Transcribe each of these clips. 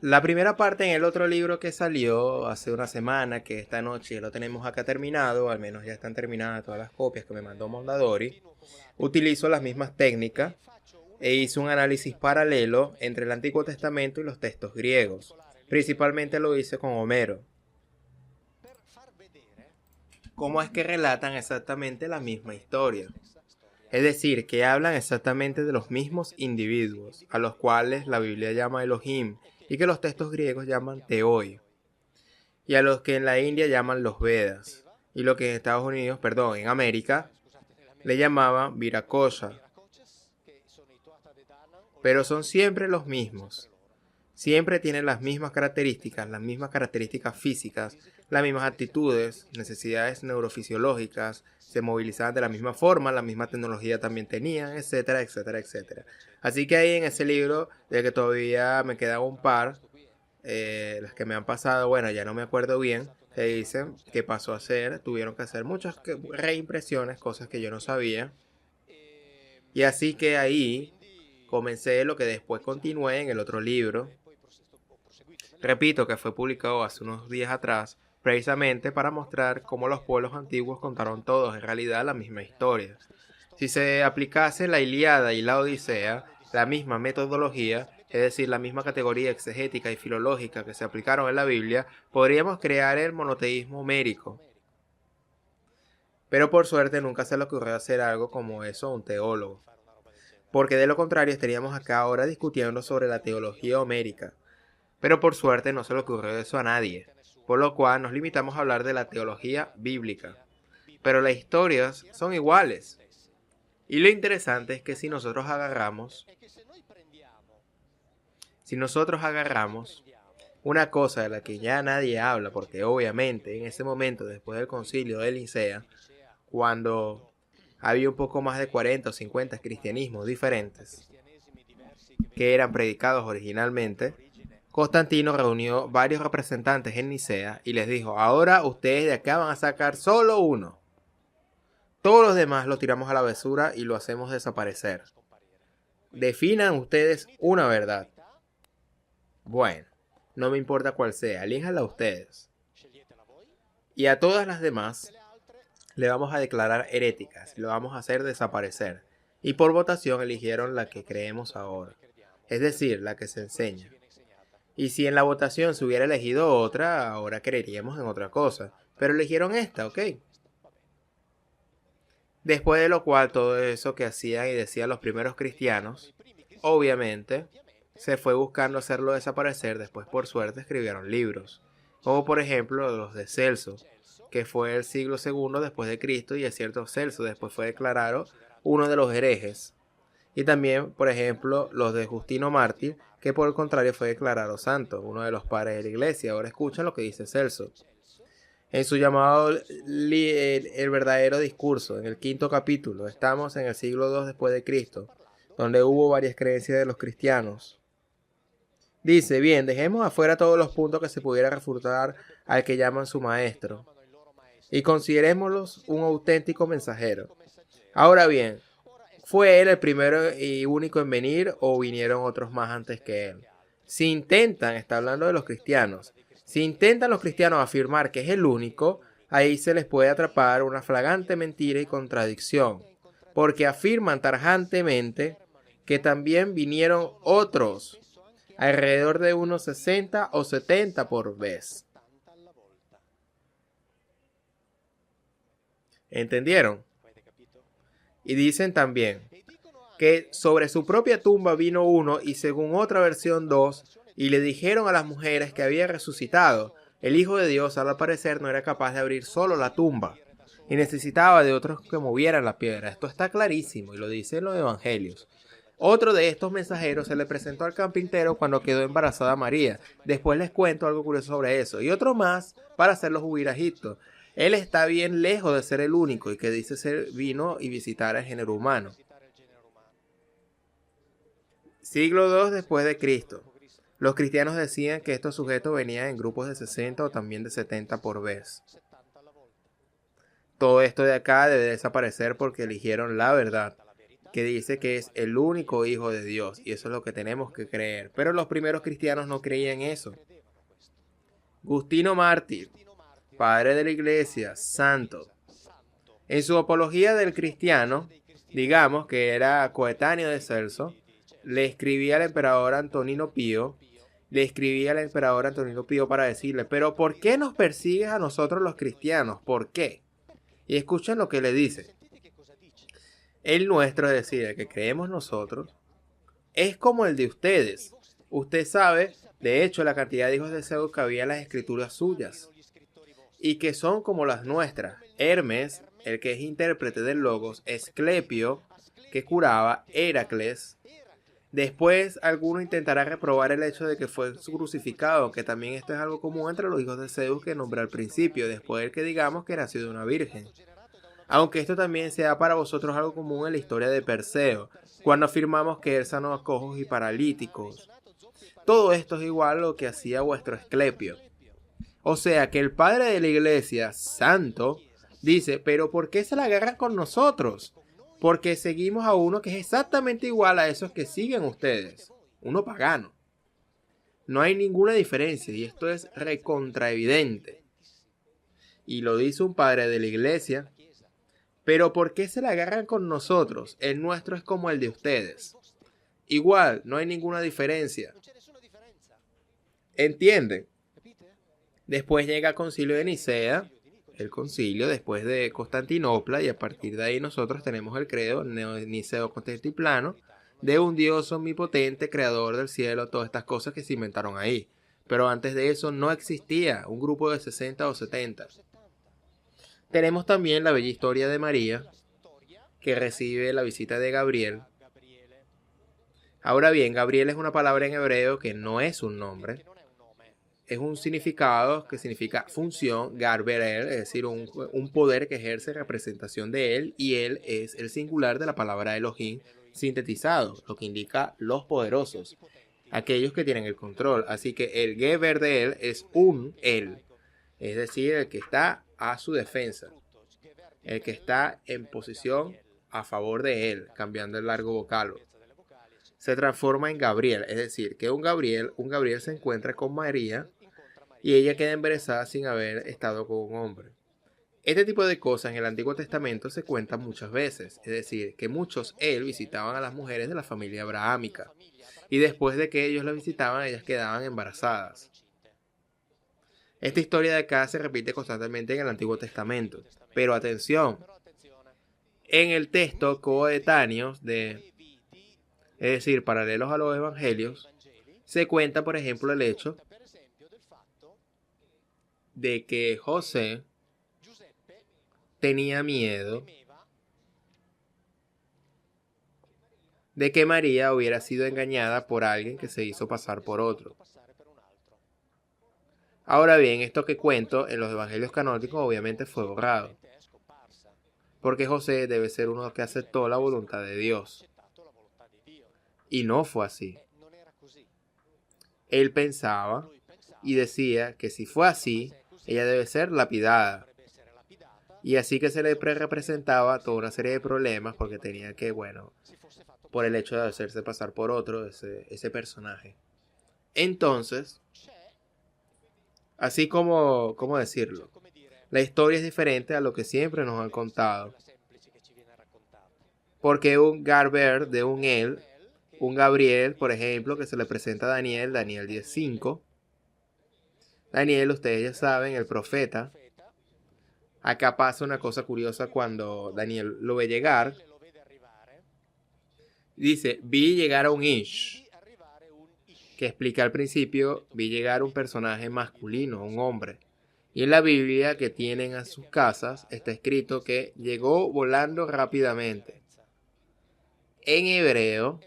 La primera parte en el otro libro que salió hace una semana, que esta noche ya lo tenemos acá terminado, al menos ya están terminadas todas las copias que me mandó Mondadori, utilizo las mismas técnicas e hice un análisis paralelo entre el Antiguo Testamento y los textos griegos. Principalmente lo hice con Homero. ¿Cómo es que relatan exactamente la misma historia? Es decir, que hablan exactamente de los mismos individuos, a los cuales la Biblia llama Elohim y que los textos griegos llaman Theoi, y a los que en la India llaman los Vedas, y lo que en Estados Unidos, perdón, en América, le llamaban Viracocha. Pero son siempre los mismos. Siempre tienen las mismas características físicas, las mismas actitudes, necesidades neurofisiológicas, se movilizaban de la misma forma, la misma tecnología también tenían, etcétera, etcétera, etcétera. Así que ahí en ese libro, de que todavía me quedan un par, las que me han pasado, bueno, ya no me acuerdo bien, que dicen que pasó a hacer, tuvieron que hacer muchas reimpresiones, cosas que yo no sabía. Y así que ahí comencé lo que después continué en el otro libro. Repito que fue publicado hace unos días atrás, precisamente para mostrar cómo los pueblos antiguos contaron todos en realidad la misma historia. Si se aplicase la Ilíada y la Odisea, la misma metodología, es decir, la misma categoría exegética y filológica que se aplicaron en la Biblia, podríamos crear el monoteísmo homérico. Pero por suerte nunca se le ocurrió hacer algo como eso a un teólogo, porque de lo contrario estaríamos acá ahora discutiendo sobre la teología homérica. Pero por suerte no se le ocurrió eso a nadie, por lo cual nos limitamos a hablar de la teología bíblica. Pero las historias son iguales. Y lo interesante es que si nosotros agarramos una cosa de la que ya nadie habla, porque obviamente en ese momento, después del concilio de Nicea, cuando había un poco más de 40 o 50 cristianismos diferentes que eran predicados originalmente, Constantino reunió varios representantes en Nicea y les dijo: ahora ustedes de acá van a sacar solo uno. Todos los demás lo tiramos a la basura y lo hacemos desaparecer. Definan ustedes una verdad. Bueno, no me importa cuál sea, elíjanla ustedes. Y a todas las demás le vamos a declarar heréticas y lo vamos a hacer desaparecer. Y por votación eligieron la que creemos ahora, es decir, la que se enseña. Y si en la votación se hubiera elegido otra, ahora creeríamos en otra cosa. Pero eligieron esta, ¿ok? Después de lo cual todo eso que hacían y decían los primeros cristianos, obviamente, se fue buscando hacerlo desaparecer. Después, por suerte, escribieron libros. Como por ejemplo los de Celso, que fue el siglo II después de Cristo, y es cierto, Celso después fue declarado uno de los herejes. Y también, por ejemplo, los de Justino Mártir, que por el contrario fue declarado santo, uno de los padres de la iglesia. Ahora escuchen lo que dice Celso. En su llamado el verdadero discurso, en el 5.º capítulo, estamos en el siglo II después de Cristo, donde hubo varias creencias de los cristianos. Dice: bien, dejemos afuera todos los puntos que se pudiera refutar al que llaman su maestro, y considerémoslos un auténtico mensajero. Ahora bien, ¿fue él el primero y único en venir o vinieron otros más antes que él? Si intentan, está hablando de los cristianos, si intentan los cristianos afirmar que es el único, ahí se les puede atrapar una flagrante mentira y contradicción, porque afirman tajantemente que también vinieron otros, alrededor de unos 60 o 70 por vez. ¿Entendieron? Y dicen también que sobre su propia tumba vino uno y según otra versión dos, y le dijeron a las mujeres que había resucitado. El Hijo de Dios al parecer no era capaz de abrir solo la tumba y necesitaba de otros que movieran la piedra. Esto está clarísimo y lo dicen los evangelios. Otro de estos mensajeros se le presentó al carpintero cuando quedó embarazada María. Después les cuento algo curioso sobre eso. Y otro más para hacerlos huir a Egipto. Él está bien lejos de ser el único y que dice ser vino y visitar al género humano. Siglo II después de Cristo. Los cristianos decían que estos sujetos venían en grupos de 60 o también de 70 por vez. Todo esto de acá debe desaparecer porque eligieron la verdad. que dice que es el único Hijo de Dios, y eso es lo que tenemos que creer. Pero los primeros cristianos no creían eso. Justino Mártir, padre de la iglesia, santo. En su apología del cristiano, digamos que era coetáneo de Celso, le escribía al emperador Antonino Pío, para decirle, pero ¿por qué nos persigues a nosotros los cristianos? ¿Por qué? Y escuchen lo que le dice. El nuestro, es decir, el que creemos nosotros, es como el de ustedes. Usted sabe, de hecho, la cantidad de hijos de Zeus que había en las escrituras suyas, y que son como las nuestras. Hermes, el que es intérprete del Logos, Esclepio, que curaba, Heracles. Después, alguno intentará reprobar el hecho de que fue crucificado, que también esto es algo común entre los hijos de Zeus que nombré al principio, después del que digamos que nació de una virgen. Aunque esto también sea para vosotros algo común en la historia de Perseo, cuando afirmamos que él sanó a cojos y paralíticos. Todo esto es igual a lo que hacía vuestro Esclepio. O sea que el padre de la iglesia, santo, dice, pero ¿por qué se la agarran con nosotros? Porque seguimos a uno que es exactamente igual a esos que siguen ustedes, uno pagano. No hay ninguna diferencia y esto es recontraevidente. Y lo dice un padre de la iglesia, pero ¿por qué se la agarran con nosotros? El nuestro es como el de ustedes. Igual, no hay ninguna diferencia. ¿Entienden? Después llega el concilio de Nicea, el concilio después de Constantinopla, y a partir de ahí nosotros tenemos el credo niceo-constantiplano de un Dios omnipotente, creador del cielo, todas estas cosas que se inventaron ahí. Pero antes de eso no existía un grupo de 60 o 70. Tenemos también la bella historia de María, que recibe la visita de Gabriel. Ahora bien, Gabriel es una palabra en hebreo que no es un nombre. Es un significado que significa función, Garberel, es decir, un poder que ejerce representación de él, y él es el singular de la palabra Elohim sintetizado, lo que indica los poderosos, aquellos que tienen el control. Así que el Geber de él es un él, es decir, el que está a su defensa, el que está en posición a favor de él, cambiando el largo vocalo. Se transforma en Gabriel, es decir, que un Gabriel se encuentra con María y ella queda embarazada sin haber estado con un hombre. Este tipo de cosas en el Antiguo Testamento se cuentan muchas veces, es decir, que muchos visitaban a las mujeres de la familia abrahámica, y después de que ellos las visitaban, ellas quedaban embarazadas. Esta historia de acá se repite constantemente en el Antiguo Testamento, pero atención, en el texto coetáneos es decir, paralelos a los evangelios, se cuenta, por ejemplo, el hecho de que José tenía miedo de que María hubiera sido engañada por alguien que se hizo pasar por otro. Ahora bien, esto que cuento en los evangelios canónicos obviamente fue borrado, porque José debe ser uno que aceptó la voluntad de Dios. Y no fue así. Él pensaba y decía que si fue así, ella debe ser lapidada. Y así que se le representaba toda una serie de problemas porque tenía que, por el hecho de hacerse pasar por otro, ese personaje. Entonces, así como, ¿cómo decirlo? La historia es diferente a lo que siempre nos han contado. Porque un Garber de un él, un Gabriel, por ejemplo, que se le presenta a Daniel 10:5. Daniel, ustedes ya saben, el profeta. Acá pasa una cosa curiosa cuando Daniel lo ve llegar. Dice, vi llegar a un Ish, que explica al principio, vi llegar un personaje masculino, un hombre. Y en la Biblia que tienen a sus casas está escrito que llegó volando rápidamente. En hebreo,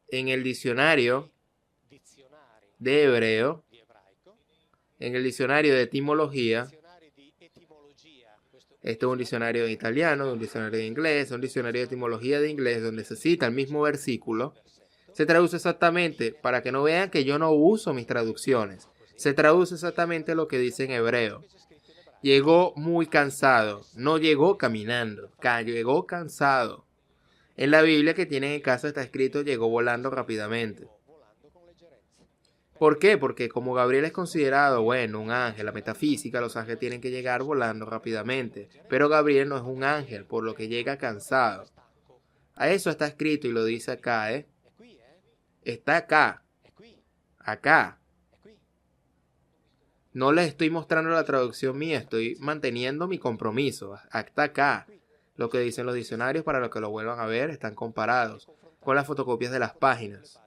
en el diccionario de hebreo, en el diccionario de etimología, este es un diccionario de italiano, un diccionario de inglés, un diccionario de etimología de inglés, donde se cita el mismo versículo, se traduce exactamente, para que no vean que yo no uso mis traducciones, se traduce exactamente lo que dice en hebreo. Llegó muy cansado, no llegó caminando, llegó cansado. En la Biblia que tienen en casa está escrito llegó volando rápidamente. ¿Por qué? Porque como Gabriel es considerado, bueno, un ángel, la metafísica, los ángeles tienen que llegar volando rápidamente. Pero Gabriel no es un ángel, por lo que llega cansado. A eso está escrito y lo dice acá, ¿eh? Está acá. Acá. No les estoy mostrando la traducción mía, estoy manteniendo mi compromiso. Está acá. Lo que dicen los diccionarios, para los que lo vuelvan a ver, están comparados con las fotocopias de las páginas.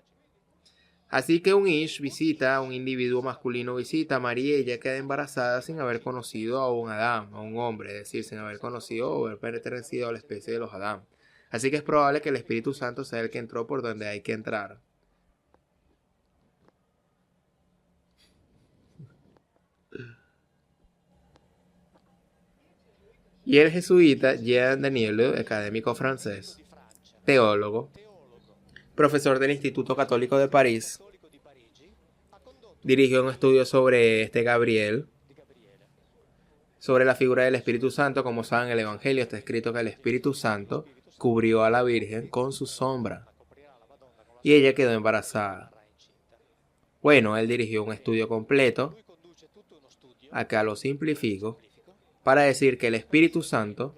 Así que un un individuo masculino visita a María y ella queda embarazada sin haber conocido a un Adán, a un hombre, es decir, sin haber conocido o haber pertenecido a la especie de los Adán. Así que es probable que el Espíritu Santo sea el que entró por donde hay que entrar. Y el jesuita Jean Daniel, académico francés, teólogo, profesor del Instituto Católico de París, dirigió un estudio sobre este Gabriel, sobre la figura del Espíritu Santo. Como saben, en el Evangelio está escrito que el Espíritu Santo cubrió a la Virgen con su sombra y ella quedó embarazada. Bueno, él dirigió un estudio completo, acá lo simplifico, para decir que el Espíritu Santo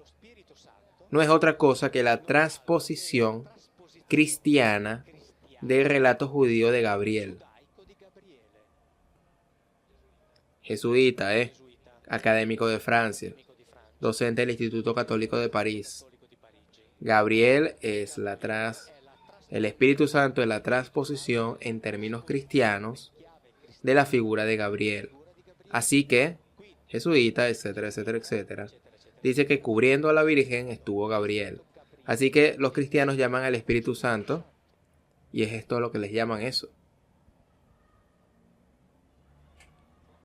no es otra cosa que la transposición cristiana del relato judío de Gabriel. Jesuita, académico de Francia, docente del Instituto Católico de París. Gabriel es el Espíritu Santo es la transposición en términos cristianos de la figura de Gabriel. Así que, jesuita, etcétera, etcétera, etcétera, dice que cubriendo a la Virgen estuvo Gabriel. Así que los cristianos llaman al Espíritu Santo, y es esto lo que les llaman eso.